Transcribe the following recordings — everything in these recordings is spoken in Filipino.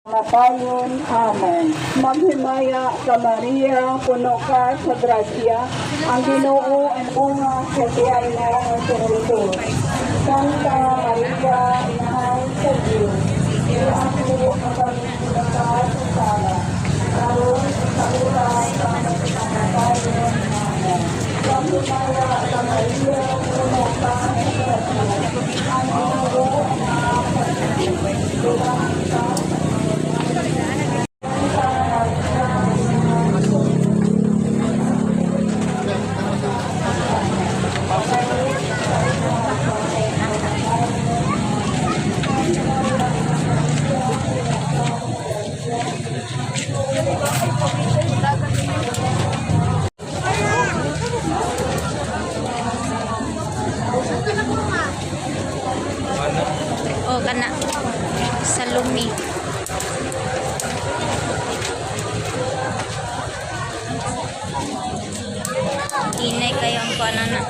Matayon, Amen. Maghimaya ka Maria, puno ka sa grasya, ang Ginoo ang bunga sa tiyay na ang Panginoon. Santa Maria, Inahan sa Diyos, ako ang pagkakas sa sala, karon sa oras ng kamatayon, Amen. Maghimaya ka Maria, puno ka sa grasya, ang Ginoo ang bunga sa O kana sa lumi. Inay kayo ang kuana na.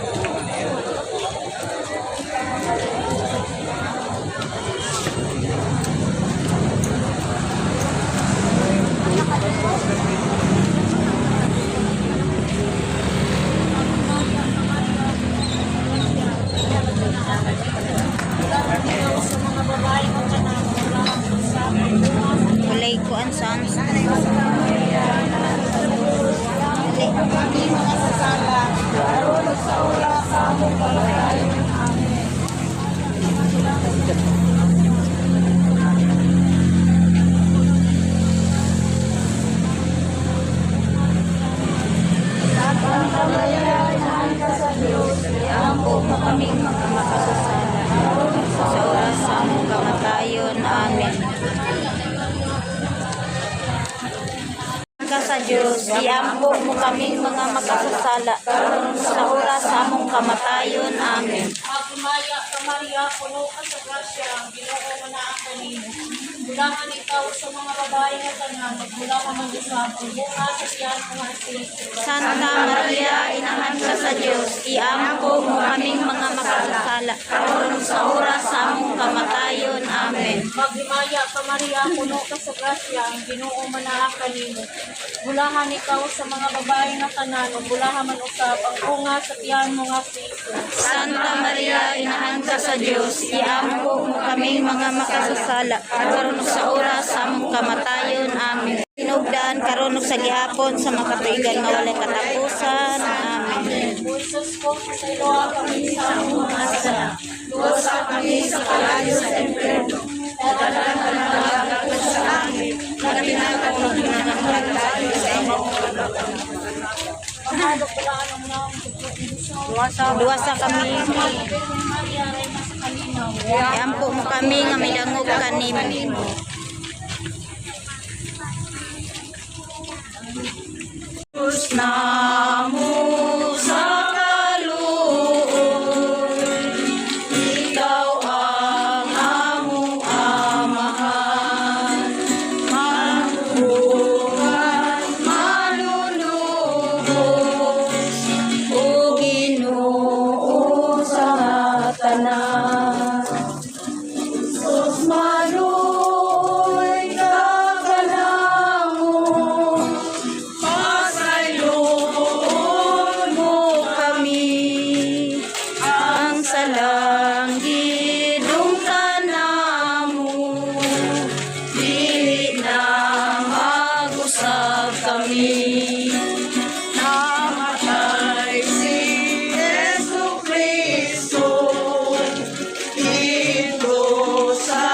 Kulay kuan saan? Ampo mo kaming mga makasasala sa oras sa among kamatayon. Amen. Ka sa Diyos, iampo mo kaming mga makasasala sa oras sa among kamatayon. Amen. Maghimaya ka Maria, puno ka sa grasya, ang Ginoo man na ako nimo. Bulahan ikaw sa mga babae nga tanan, magbulahan man sa bunga sa tiyan mga Espiritu. Santa Maria, inahan ka sa Diyos, iampo mo kaming mga makasasala sa oras sa among kamatayon. Amen. Maghimaya ka Maria, puno ka sa grasya, ang Ginoo man na ako nimo. Bulahan ikaw sa mga babae nga tanan, magbulahan man usab ang bunga sa tiyan mga Espiritu. Santa Maria, inahan ka sa Diyos, iampo mo kaming mga makasasala karon sa oras sa among kamatayon. Amen. Tinugdaan karon sa gihapon sa makatuigan nga walay katapusan. Amen. Jesus ko, pasayloa kami sa among mga sala. Luwasa kami sa kalayo sa impyerno. Dadalan ka na nagagalit sa langit. Naginagawa ng mga nagagalit sa imong Pagmadok pala ang naong Luwasa kami. Maria, Reyna sa kalinaw. Iampo mo kami nga may dangog kanimo. Diyos namo sa kaluoy, ikaw ang among amahan, manubuhat, manunubos, o Ginoo sa tanan. Sus manuoy kaganamon, pasayloon mo kami, ang salanggidong kanamo, dili na mag-usab kami. Namatay si Jesucristo dito sa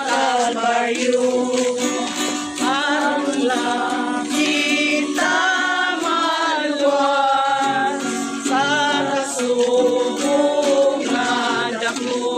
Kalbaryo. Ang langit maluwas sa kasubong na dako.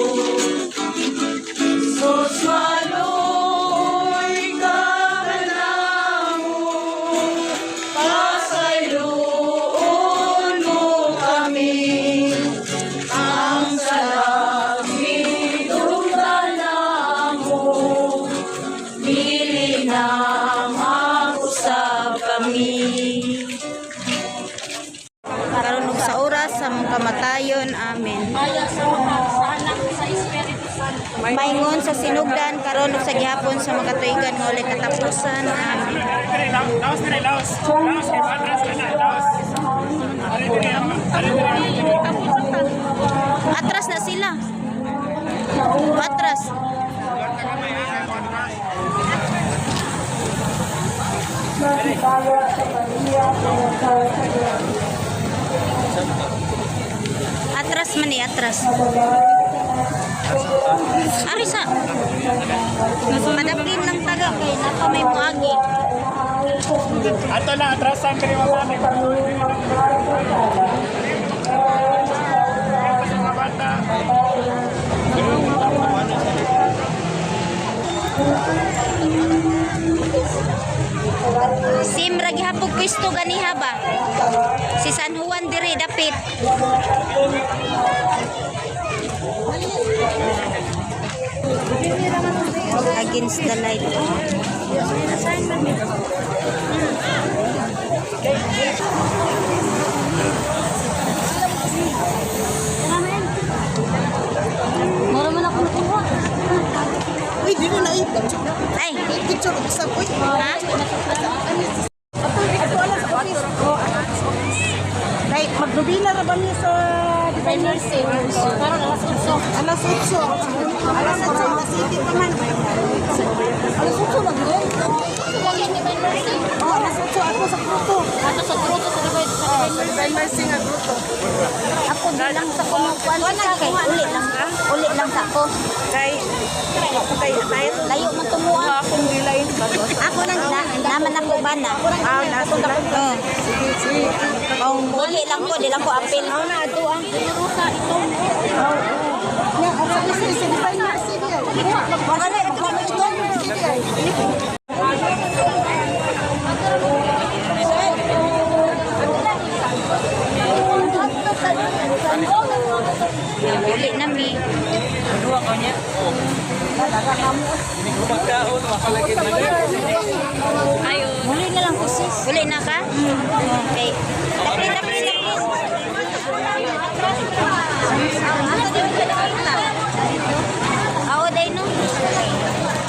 maingon sa sinugdan karon ug sa gihapon sa makatuigan nga walay katapusan. Amen. Atras na sila. Atras. Magkaya sa Maria, puno ka sa grasya. Atras man ni atras. Ari sa. Madaplin lang taga kay napa may muagi. Ato lang, atrasan ka rin mamamay. Simra gihapog pwesto ganiha ba? Si San Juan diri dapit. Against the light. Mura man ako kuha. Uy, di na naipon. Ay, Picture ko sa uy. ha? Ay, maglubina ra ba niya sa designer sales? Karon alas 8. Alas 8. Alas 8 na city pa man. Alas 8 lang din. Oh, alas 8 ako sa grupo. Ato sa grupo sa designer sing nga grupo. Ako di lang sa kumukuan sa kay uli lang. Uli lang sa ako. Kay Layo man tumuan. akong gilain ba to? Ako nang naman ako ba na? Ah, nasa lang. Oh. Sige, sige. Ang uli lang ko, di lang ko apil. Ako na ato ang rusa ito. Ya, ato sa designer sing. Magana ito uli na mi. Uli na lang ko sis. Uli na ka? Okay. Tapli, tapli, tapli. Ako day no?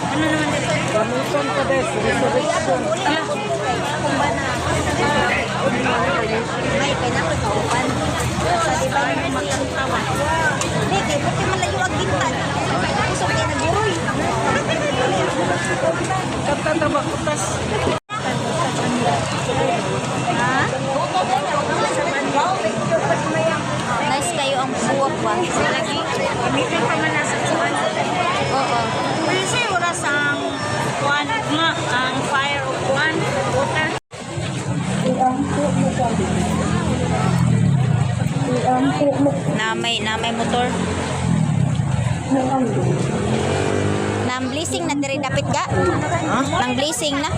Ano naman dito? May kailangan kaupan. Sa di ba yung magkantawan? Hindi, kaya pati malayo ang gintan. Kusok kayo nag-uroy. Katatabak-utas. Ha? Nice kayo ang buwak ba? Lagi, gamitin pa man nasa kuwan. Oo. Kasi oras ang kuwan nga, ang fire of kuwan, water. Iampo mo kami. Iampo mo Na may motor. kami. Nang blessing na diri dapit ka? Nang blessing na?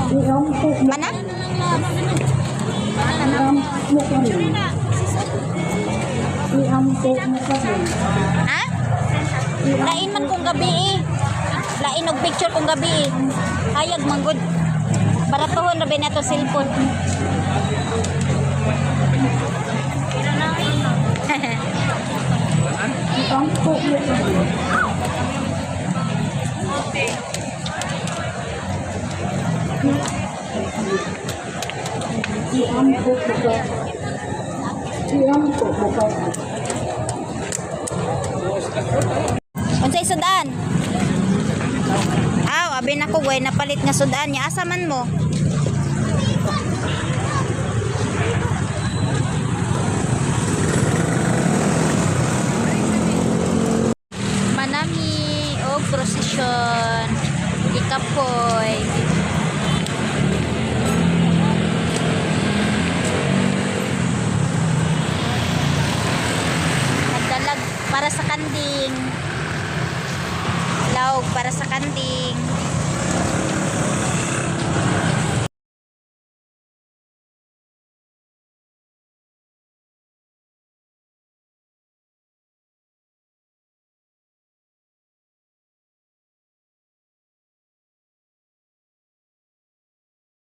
Iampo mo. Mana? Iampo mo kami. Iampo mo kami. Ha? Lain man kung gabi eh. Lain og picture kung gabi eh. Hayag manggod. Baratuhon na ba na to cellphone? Iampo mo kami. Iampo mo kami. Iampo mo kami. Unsay sudan? Aw, abi na ko way napalit nga sudan niya. Asa man mo? Manami og prosesyon. Ikapoy. Nagdalag para sa kanding. Laog para sa kanding.